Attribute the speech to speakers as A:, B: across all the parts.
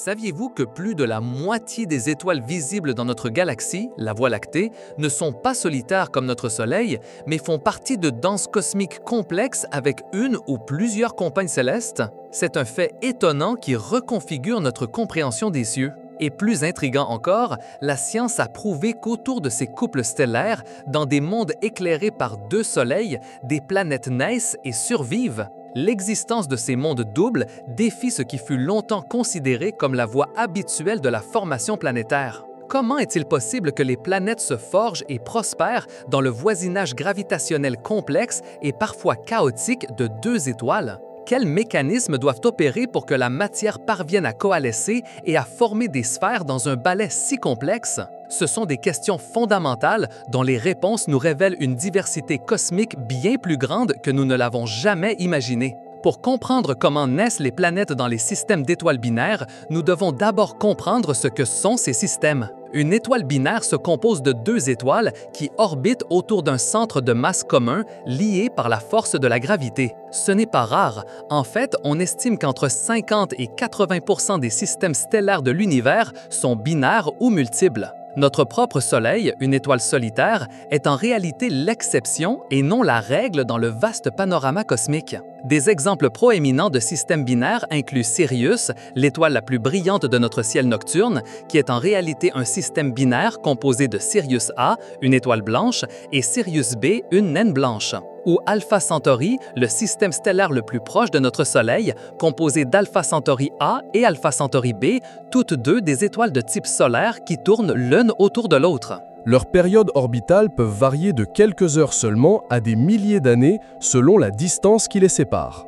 A: Saviez-vous que plus de la moitié des étoiles visibles dans notre galaxie, la Voie lactée, ne sont pas solitaires comme notre Soleil, mais font partie de danses cosmiques complexes avec une ou plusieurs compagnes célestes? C'est un fait étonnant qui reconfigure notre compréhension des cieux. Et plus intriguant encore, la science a prouvé qu'autour de ces couples stellaires, dans des mondes éclairés par deux soleils, des planètes naissent et survivent. L'existence de ces mondes doubles défie ce qui fut longtemps considéré comme la voie habituelle de la formation planétaire. Comment est-il possible que les planètes se forgent et prospèrent dans le voisinage gravitationnel complexe et parfois chaotique de deux étoiles? Quels mécanismes doivent opérer pour que la matière parvienne à coalescer et à former des sphères dans un balai si complexe? Ce sont des questions fondamentales dont les réponses nous révèlent une diversité cosmique bien plus grande que nous ne l'avons jamais imaginée. Pour comprendre comment naissent les planètes dans les systèmes d'étoiles binaires, nous devons d'abord comprendre ce que sont ces systèmes. Une étoile binaire se compose de deux étoiles qui orbitent autour d'un centre de masse commun lié par la force de la gravité. Ce n'est pas rare. En fait, on estime qu'entre 50 et 80% des systèmes stellaires de l'univers sont binaires ou multiples. Notre propre Soleil, une étoile solitaire, est en réalité l'exception et non la règle dans le vaste panorama cosmique. Des exemples proéminents de systèmes binaires incluent Sirius, l'étoile la plus brillante de notre ciel nocturne, qui est en réalité un système binaire composé de Sirius A, une étoile blanche, et Sirius B, une naine blanche. Ou Alpha Centauri, le système stellaire le plus proche de notre Soleil, composé d'Alpha Centauri A et Alpha Centauri B, toutes deux des étoiles de type solaire qui tournent l'une autour de l'autre.
B: Leurs périodes orbitales peuvent varier de quelques heures seulement à des milliers d'années selon la distance qui les sépare.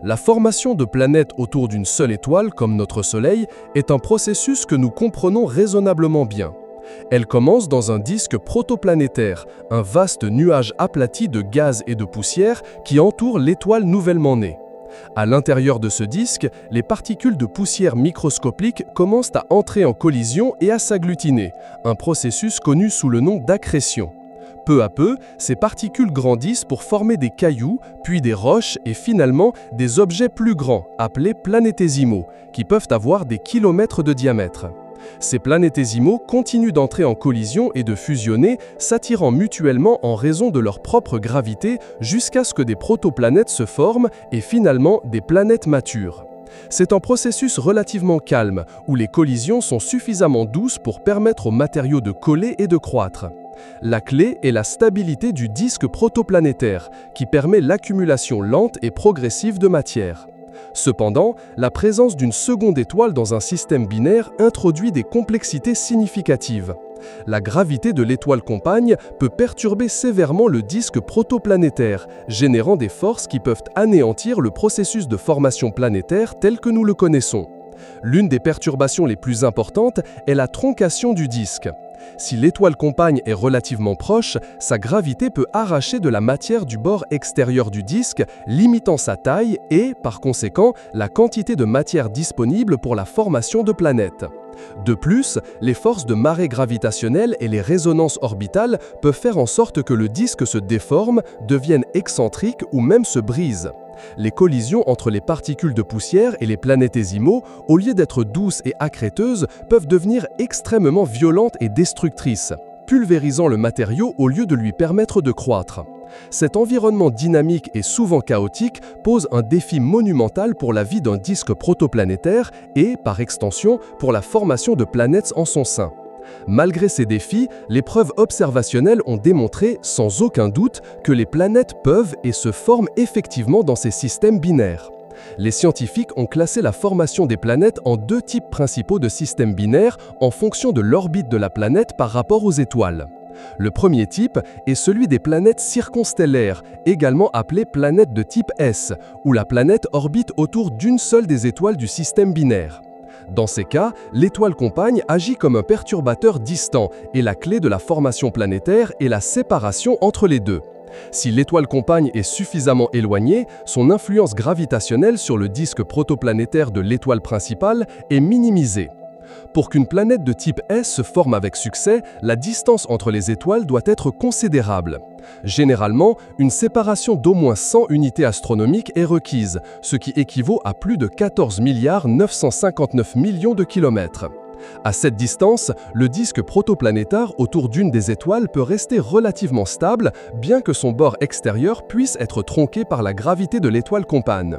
B: La formation de planètes autour d'une seule étoile, comme notre Soleil, est un processus que nous comprenons raisonnablement bien. Elle commence dans un disque protoplanétaire, un vaste nuage aplati de gaz et de poussière qui entoure l'étoile nouvellement née. À l'intérieur de ce disque, les particules de poussière microscopiques commencent à entrer en collision et à s'agglutiner, un processus connu sous le nom d'accrétion. Peu à peu, ces particules grandissent pour former des cailloux, puis des roches et finalement des objets plus grands, appelés planétésimaux, qui peuvent avoir des kilomètres de diamètre. Ces planétésimaux continuent d'entrer en collision et de fusionner, s'attirant mutuellement en raison de leur propre gravité jusqu'à ce que des protoplanètes se forment et finalement des planètes matures. C'est un processus relativement calme, où les collisions sont suffisamment douces pour permettre aux matériaux de coller et de croître. La clé est la stabilité du disque protoplanétaire, qui permet l'accumulation lente et progressive de matière. Cependant, la présence d'une seconde étoile dans un système binaire introduit des complexités significatives. La gravité de l'étoile compagne peut perturber sévèrement le disque protoplanétaire, générant des forces qui peuvent anéantir le processus de formation planétaire tel que nous le connaissons. L'une des perturbations les plus importantes est la troncation du disque. Si l'étoile compagne est relativement proche, sa gravité peut arracher de la matière du bord extérieur du disque, limitant sa taille et, par conséquent, la quantité de matière disponible pour la formation de planètes. De plus, les forces de marée gravitationnelle et les résonances orbitales peuvent faire en sorte que le disque se déforme, devienne excentrique ou même se brise. Les collisions entre les particules de poussière et les planétésimaux, au lieu d'être douces et accréteuses, peuvent devenir extrêmement violentes et destructrices, pulvérisant le matériau au lieu de lui permettre de croître. Cet environnement dynamique et souvent chaotique pose un défi monumental pour la vie d'un disque protoplanétaire et, par extension, pour la formation de planètes en son sein. Malgré ces défis, les preuves observationnelles ont démontré, sans aucun doute, que les planètes peuvent et se forment effectivement dans ces systèmes binaires. Les scientifiques ont classé la formation des planètes en deux types principaux de systèmes binaires en fonction de l'orbite de la planète par rapport aux étoiles. Le premier type est celui des planètes circonstellaires, également appelées planètes de type S, où la planète orbite autour d'une seule des étoiles du système binaire. Dans ces cas, l'étoile compagne agit comme un perturbateur distant et la clé de la formation planétaire est la séparation entre les deux. Si l'étoile compagne est suffisamment éloignée, son influence gravitationnelle sur le disque protoplanétaire de l'étoile principale est minimisée. Pour qu'une planète de type S se forme avec succès, la distance entre les étoiles doit être considérable. Généralement, une séparation d'au moins 100 unités astronomiques est requise, ce qui équivaut à plus de 14 959 millions de kilomètres. À cette distance, le disque protoplanétaire autour d'une des étoiles peut rester relativement stable, bien que son bord extérieur puisse être tronqué par la gravité de l'étoile compagne.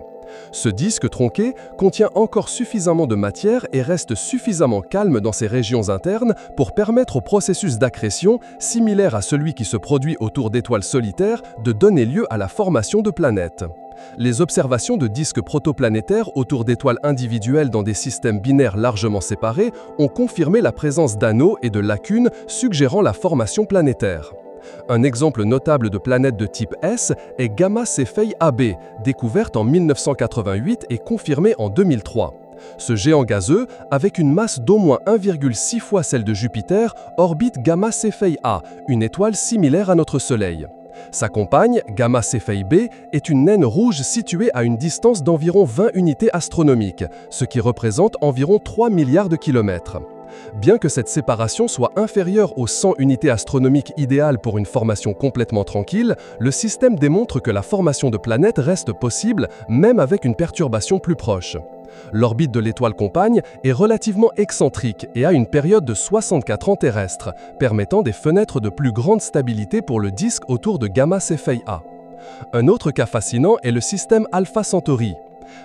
B: Ce disque tronqué contient encore suffisamment de matière et reste suffisamment calme dans ses régions internes pour permettre au processus d'accrétion, similaire à celui qui se produit autour d'étoiles solitaires, de donner lieu à la formation de planètes. Les observations de disques protoplanétaires autour d'étoiles individuelles dans des systèmes binaires largement séparés ont confirmé la présence d'anneaux et de lacunes suggérant la formation planétaire. Un exemple notable de planète de type S est Gamma Cephei AB, découverte en 1988 et confirmée en 2003. Ce géant gazeux, avec une masse d'au moins 1,6 fois celle de Jupiter, orbite Gamma Cephei A, une étoile similaire à notre Soleil. Sa compagne, Gamma Cephei B, est une naine rouge située à une distance d'environ 20 unités astronomiques, ce qui représente environ 3 milliards de kilomètres. Bien que cette séparation soit inférieure aux 100 unités astronomiques idéales pour une formation complètement tranquille, le système démontre que la formation de planètes reste possible même avec une perturbation plus proche. L'orbite de l'étoile compagne est relativement excentrique et a une période de 64 ans terrestre, permettant des fenêtres de plus grande stabilité pour le disque autour de Gamma Cephei A. Un autre cas fascinant est le système Alpha Centauri.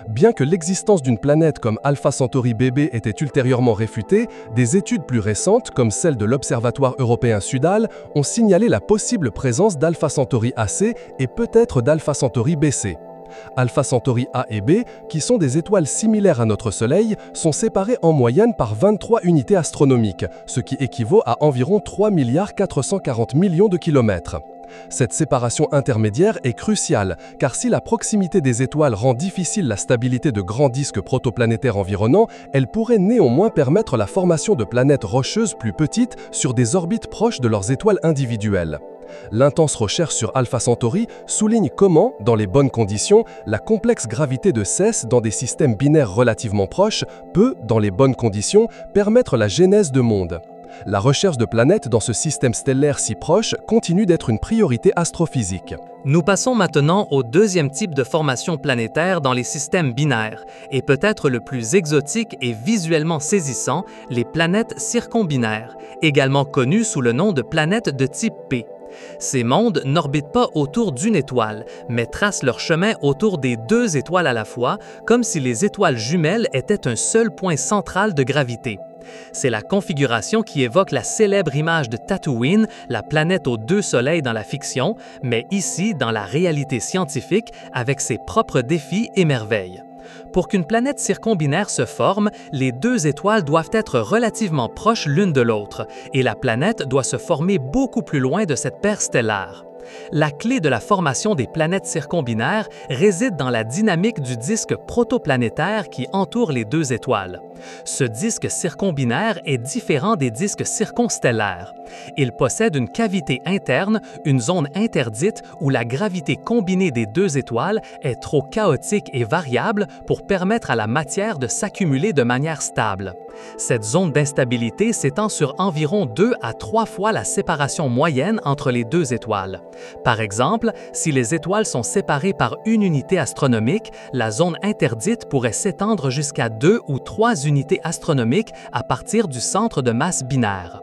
B: Bien que l'existence d'une planète comme Alpha Centauri BB était ultérieurement réfutée, des études plus récentes, comme celle de l'Observatoire européen Sudal, ont signalé la possible présence d'Alpha Centauri AC et peut-être d'Alpha Centauri BC. Alpha Centauri A et B, qui sont des étoiles similaires à notre Soleil, sont séparées en moyenne par 23 unités astronomiques, ce qui équivaut à environ 3 440 millions de kilomètres. Cette séparation intermédiaire est cruciale, car si la proximité des étoiles rend difficile la stabilité de grands disques protoplanétaires environnants, elle pourrait néanmoins permettre la formation de planètes rocheuses plus petites sur des orbites proches de leurs étoiles individuelles. L'intense recherche sur Alpha Centauri souligne comment, dans les bonnes conditions, la complexe gravité de CES dans des systèmes binaires relativement proches peut, dans les bonnes conditions, permettre la genèse de mondes. La recherche de planètes dans ce système stellaire si proche continue d'être une priorité astrophysique.
A: Nous passons maintenant au deuxième type de formation planétaire dans les systèmes binaires, et peut-être le plus exotique et visuellement saisissant, les planètes circombinaires, également connues sous le nom de planètes de type P. Ces mondes n'orbitent pas autour d'une étoile, mais tracent leur chemin autour des deux étoiles à la fois, comme si les étoiles jumelles étaient un seul point central de gravité. C'est la configuration qui évoque la célèbre image de Tatooine, la planète aux deux soleils dans la fiction, mais ici dans la réalité scientifique avec ses propres défis et merveilles. Pour qu'une planète circombinaire se forme, les deux étoiles doivent être relativement proches l'une de l'autre, et la planète doit se former beaucoup plus loin de cette paire stellaire. La clé de la formation des planètes circombinaires réside dans la dynamique du disque protoplanétaire qui entoure les deux étoiles. Ce disque circombinaire est différent des disques circonstellaires. Il possède une cavité interne, une zone interdite où la gravité combinée des deux étoiles est trop chaotique et variable pour permettre à la matière de s'accumuler de manière stable. Cette zone d'instabilité s'étend sur environ 2 à 3 fois la séparation moyenne entre les deux étoiles. Par exemple, si les étoiles sont séparées par une unité astronomique, la zone interdite pourrait s'étendre jusqu'à 2 ou 3 unités astronomiques à partir du centre de masse binaire.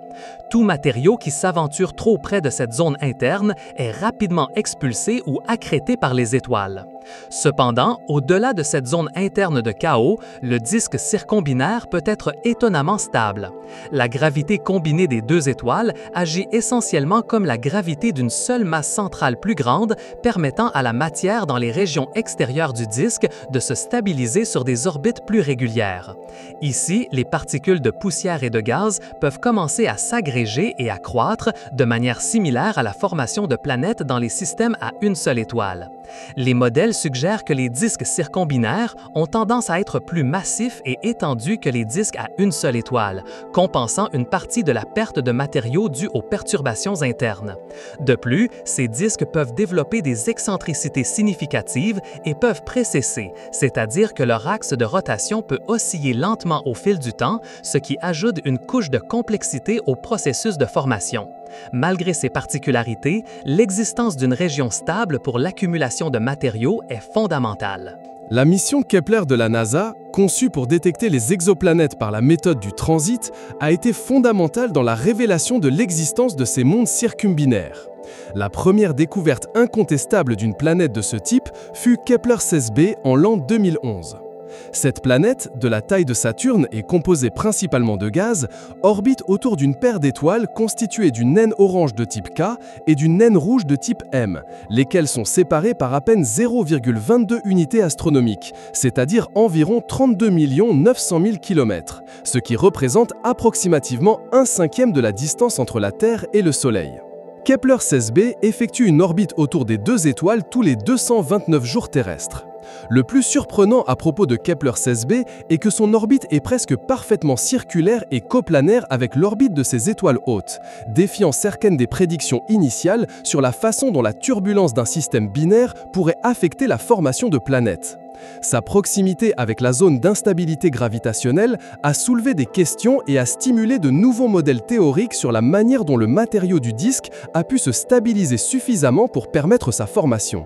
A: Tout matériau qui s'aventure trop près de cette zone interne est rapidement expulsé ou accrété par les étoiles. Cependant, au-delà de cette zone interne de chaos, le disque circombinaire peut être étonnamment stable. La gravité combinée des deux étoiles agit essentiellement comme la gravité d'une seule masse centrale plus grande, permettant à la matière dans les régions extérieures du disque de se stabiliser sur des orbites plus régulières. Ici, les particules de poussière et de gaz peuvent commencer à s'agréger et à croître de manière similaire à la formation de planètes dans les systèmes à une seule étoile. Les modèles suggèrent que les disques circumbinaires ont tendance à être plus massifs et étendus que les disques à une seule étoile, compensant une partie de la perte de matériaux due aux perturbations internes. De plus, ces disques peuvent développer des excentricités significatives et peuvent précesser, c'est-à-dire que leur axe de rotation peut osciller lentement au fil du temps, ce qui ajoute une couche de complexité au processus de formation. Malgré ces particularités, l'existence d'une région stable pour l'accumulation de matériaux est fondamentale.
B: La mission Kepler de la NASA, conçue pour détecter les exoplanètes par la méthode du transit, a été fondamentale dans la révélation de l'existence de ces mondes circumbinaires. La première découverte incontestable d'une planète de ce type fut Kepler 16b en l'an 2011. Cette planète, de la taille de Saturne et composée principalement de gaz, orbite autour d'une paire d'étoiles constituées d'une naine orange de type K et d'une naine rouge de type M, lesquelles sont séparées par à peine 0,22 unités astronomiques, c'est-à-dire environ 32 900 000 km, ce qui représente approximativement 1/5 de la distance entre la Terre et le Soleil. Kepler 16b effectue une orbite autour des deux étoiles tous les 229 jours terrestres. Le plus surprenant à propos de Kepler 16b est que son orbite est presque parfaitement circulaire et coplanaire avec l'orbite de ces étoiles hôtes, défiant certaines des prédictions initiales sur la façon dont la turbulence d'un système binaire pourrait affecter la formation de planètes. Sa proximité avec la zone d'instabilité gravitationnelle a soulevé des questions et a stimulé de nouveaux modèles théoriques sur la manière dont le matériau du disque a pu se stabiliser suffisamment pour permettre sa formation.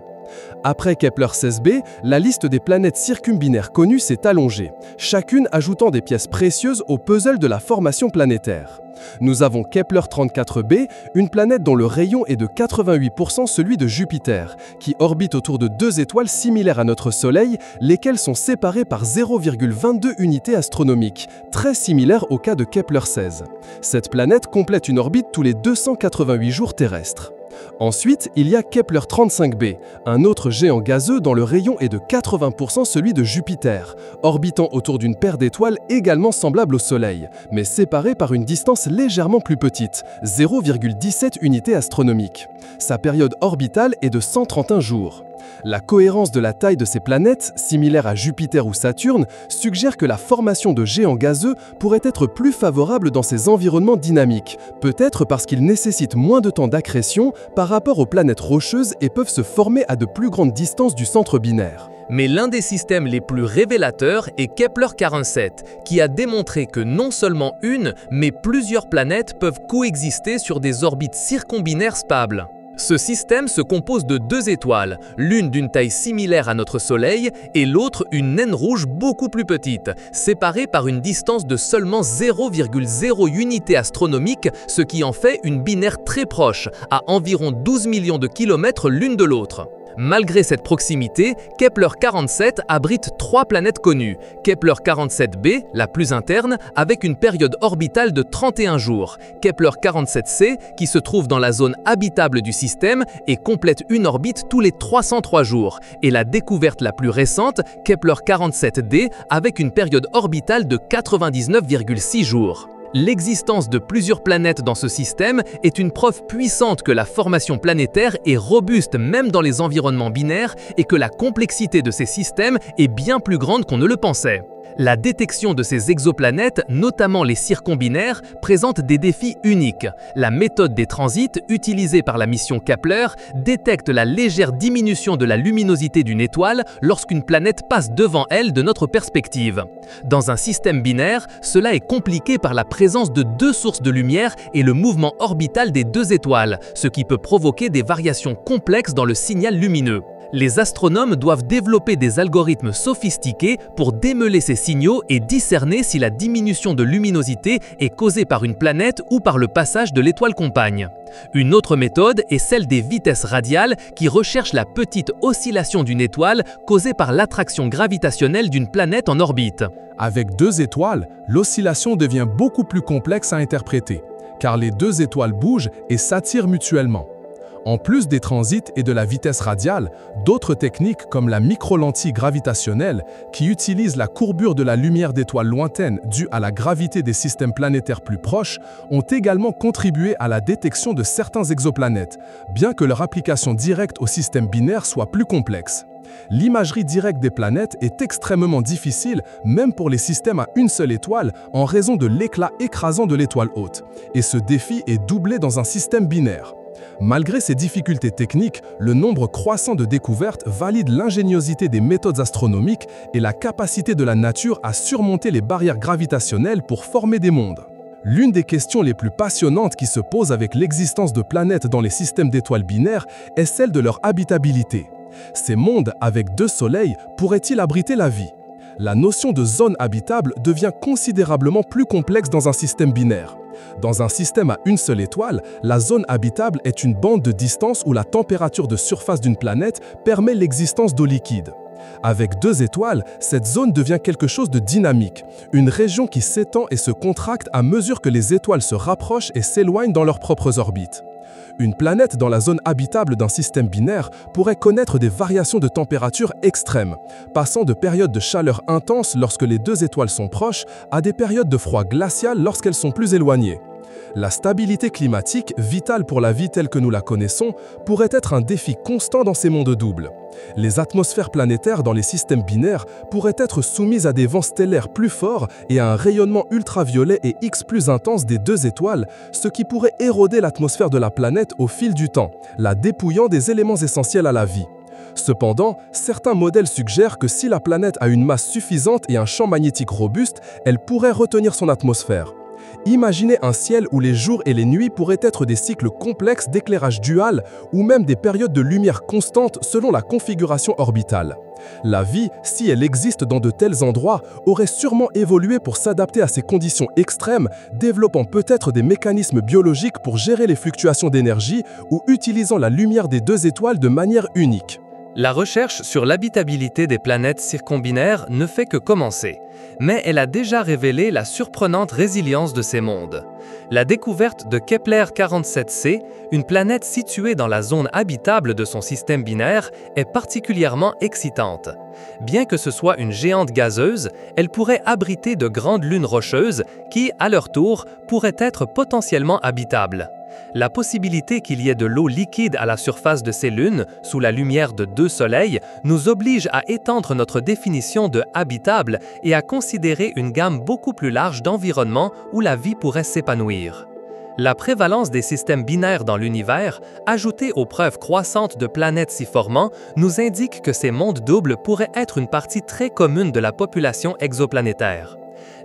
B: Après Kepler 16b, la liste des planètes circumbinaires connues s'est allongée, chacune ajoutant des pièces précieuses au puzzle de la formation planétaire. Nous avons Kepler 34b, une planète dont le rayon est de 88% celui de Jupiter, qui orbite autour de deux étoiles similaires à notre Soleil, lesquelles sont séparées par 0,22 unités astronomiques, très similaire au cas de Kepler 16. Cette planète complète une orbite tous les 288 jours terrestres. Ensuite, il y a Kepler 35b, un autre géant gazeux dont le rayon est de 80% celui de Jupiter, orbitant autour d'une paire d'étoiles également semblable au Soleil, mais séparée par une distance légèrement plus petite, 0,17 unités astronomiques. Sa période orbitale est de 131 jours. La cohérence de la taille de ces planètes, similaires à Jupiter ou Saturne, suggère que la formation de géants gazeux pourrait être plus favorable dans ces environnements dynamiques, peut-être parce qu'ils nécessitent moins de temps d'accrétion par rapport aux planètes rocheuses et peuvent se former à de plus grandes distances du centre binaire.
A: Mais l'un des systèmes les plus révélateurs est Kepler 47, qui a démontré que non seulement une, mais plusieurs planètes peuvent coexister sur des orbites circumbinaires stables. Ce système se compose de deux étoiles, l'une d'une taille similaire à notre Soleil et l'autre une naine rouge beaucoup plus petite, séparée par une distance de seulement 0,0 unités astronomiques, ce qui en fait une binaire très proche, à environ 12 millions de kilomètres l'une de l'autre. Malgré cette proximité, Kepler 47 abrite trois planètes connues. Kepler 47b, la plus interne, avec une période orbitale de 31 jours. Kepler 47c, qui se trouve dans la zone habitable du système et complète une orbite tous les 303 jours. Et la découverte la plus récente, Kepler 47d, avec une période orbitale de 99,6 jours. L'existence de plusieurs planètes dans ce système est une preuve puissante que la formation planétaire est robuste même dans les environnements binaires et que la complexité de ces systèmes est bien plus grande qu'on ne le pensait. La détection de ces exoplanètes, notamment les circumbinaires, présente des défis uniques. La méthode des transits, utilisée par la mission Kepler, détecte la légère diminution de la luminosité d'une étoile lorsqu'une planète passe devant elle de notre perspective. Dans un système binaire, cela est compliqué par la présence de deux sources de lumière et le mouvement orbital des deux étoiles, ce qui peut provoquer des variations complexes dans le signal lumineux. Les astronomes doivent développer des algorithmes sophistiqués pour démêler ces signaux et discerner si la diminution de luminosité est causée par une planète ou par le passage de l'étoile compagne. Une autre méthode est celle des vitesses radiales qui recherchent la petite oscillation d'une étoile causée par l'attraction gravitationnelle d'une planète en orbite.
C: Avec deux étoiles, l'oscillation devient beaucoup plus complexe à interpréter, car les deux étoiles bougent et s'attirent mutuellement. En plus des transits et de la vitesse radiale, d'autres techniques comme la microlentille gravitationnelle, qui utilise la courbure de la lumière d'étoiles lointaines due à la gravité des systèmes planétaires plus proches, ont également contribué à la détection de certains exoplanètes, bien que leur application directe au système binaire soit plus complexe. L'imagerie directe des planètes est extrêmement difficile, même pour les systèmes à une seule étoile, en raison de l'éclat écrasant de l'étoile hôte, et ce défi est doublé dans un système binaire. Malgré ces difficultés techniques, le nombre croissant de découvertes valide l'ingéniosité des méthodes astronomiques et la capacité de la nature à surmonter les barrières gravitationnelles pour former des mondes. L'une des questions les plus passionnantes qui se posent avec l'existence de planètes dans les systèmes d'étoiles binaires est celle de leur habitabilité. Ces mondes avec 2 soleils pourraient-ils abriter la vie? La notion de zone habitable devient considérablement plus complexe dans un système binaire. Dans un système à une seule étoile, la zone habitable est une bande de distance où la température de surface d'une planète permet l'existence d'eau liquide. Avec 2 étoiles, cette zone devient quelque chose de dynamique, une région qui s'étend et se contracte à mesure que les étoiles se rapprochent et s'éloignent dans leurs propres orbites. Une planète dans la zone habitable d'un système binaire pourrait connaître des variations de température extrêmes, passant de périodes de chaleur intense lorsque les 2 étoiles sont proches à des périodes de froid glacial lorsqu'elles sont plus éloignées. La stabilité climatique, vitale pour la vie telle que nous la connaissons, pourrait être un défi constant dans ces mondes doubles. Les atmosphères planétaires dans les systèmes binaires pourraient être soumises à des vents stellaires plus forts et à un rayonnement ultraviolet et X plus intense des 2 étoiles, ce qui pourrait éroder l'atmosphère de la planète au fil du temps, la dépouillant des éléments essentiels à la vie. Cependant, certains modèles suggèrent que si la planète a une masse suffisante et un champ magnétique robuste, elle pourrait retenir son atmosphère. Imaginez un ciel où les jours et les nuits pourraient être des cycles complexes d'éclairage dual ou même des périodes de lumière constante selon la configuration orbitale. La vie, si elle existe dans de tels endroits, aurait sûrement évolué pour s'adapter à ces conditions extrêmes, développant peut-être des mécanismes biologiques pour gérer les fluctuations d'énergie ou utilisant la lumière des 2 étoiles de manière unique.
A: La recherche sur l'habitabilité des planètes circumbinaires ne fait que commencer, mais elle a déjà révélé la surprenante résilience de ces mondes. La découverte de Kepler 47c, une planète située dans la zone habitable de son système binaire, est particulièrement excitante. Bien que ce soit une géante gazeuse, elle pourrait abriter de grandes lunes rocheuses qui, à leur tour, pourraient être potentiellement habitables. La possibilité qu'il y ait de l'eau liquide à la surface de ces lunes, sous la lumière de 2 soleils, nous oblige à étendre notre définition de habitable et à considérer une gamme beaucoup plus large d'environnements où la vie pourrait s'épanouir. La prévalence des systèmes binaires dans l'univers, ajoutée aux preuves croissantes de planètes s'y formant, nous indique que ces mondes doubles pourraient être une partie très commune de la population exoplanétaire.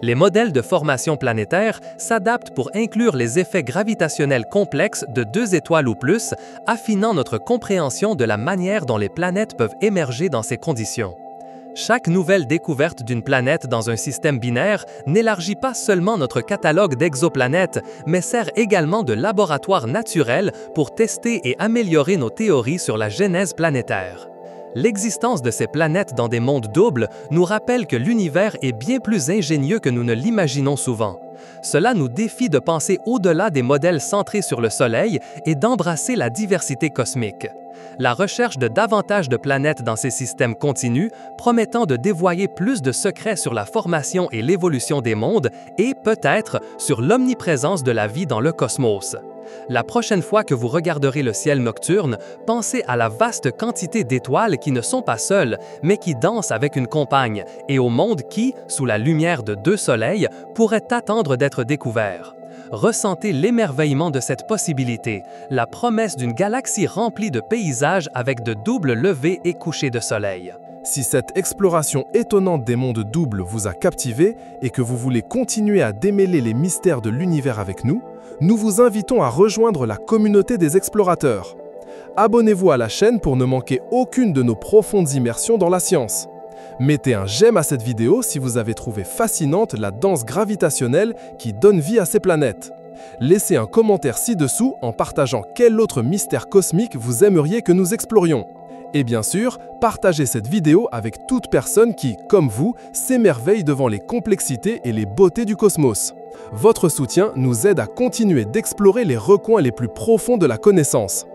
A: Les modèles de formation planétaire s'adaptent pour inclure les effets gravitationnels complexes de 2 étoiles ou plus, affinant notre compréhension de la manière dont les planètes peuvent émerger dans ces conditions. Chaque nouvelle découverte d'une planète dans un système binaire n'élargit pas seulement notre catalogue d'exoplanètes, mais sert également de laboratoire naturel pour tester et améliorer nos théories sur la genèse planétaire. L'existence de ces planètes dans des mondes doubles nous rappelle que l'univers est bien plus ingénieux que nous ne l'imaginons souvent. Cela nous défie de penser au-delà des modèles centrés sur le Soleil et d'embrasser la diversité cosmique. La recherche de davantage de planètes dans ces systèmes continue, promettant de dévoiler plus de secrets sur la formation et l'évolution des mondes et, peut-être, sur l'omniprésence de la vie dans le cosmos. La prochaine fois que vous regarderez le ciel nocturne, pensez à la vaste quantité d'étoiles qui ne sont pas seules, mais qui dansent avec une compagne, et au monde qui, sous la lumière de 2 soleils, pourrait attendre d'être découvert. Ressentez l'émerveillement de cette possibilité, la promesse d'une galaxie remplie de paysages avec de doubles levées et couchers de soleil.
B: Si cette exploration étonnante des mondes doubles vous a captivé et que vous voulez continuer à démêler les mystères de l'univers avec nous, nous vous invitons à rejoindre la communauté des explorateurs. Abonnez-vous à la chaîne pour ne manquer aucune de nos profondes immersions dans la science. Mettez un j'aime à cette vidéo si vous avez trouvé fascinante la danse gravitationnelle qui donne vie à ces planètes. Laissez un commentaire ci-dessous en partageant quel autre mystère cosmique vous aimeriez que nous explorions. Et bien sûr, partagez cette vidéo avec toute personne qui, comme vous, s'émerveille devant les complexités et les beautés du cosmos. Votre soutien nous aide à continuer d'explorer les recoins les plus profonds de la connaissance.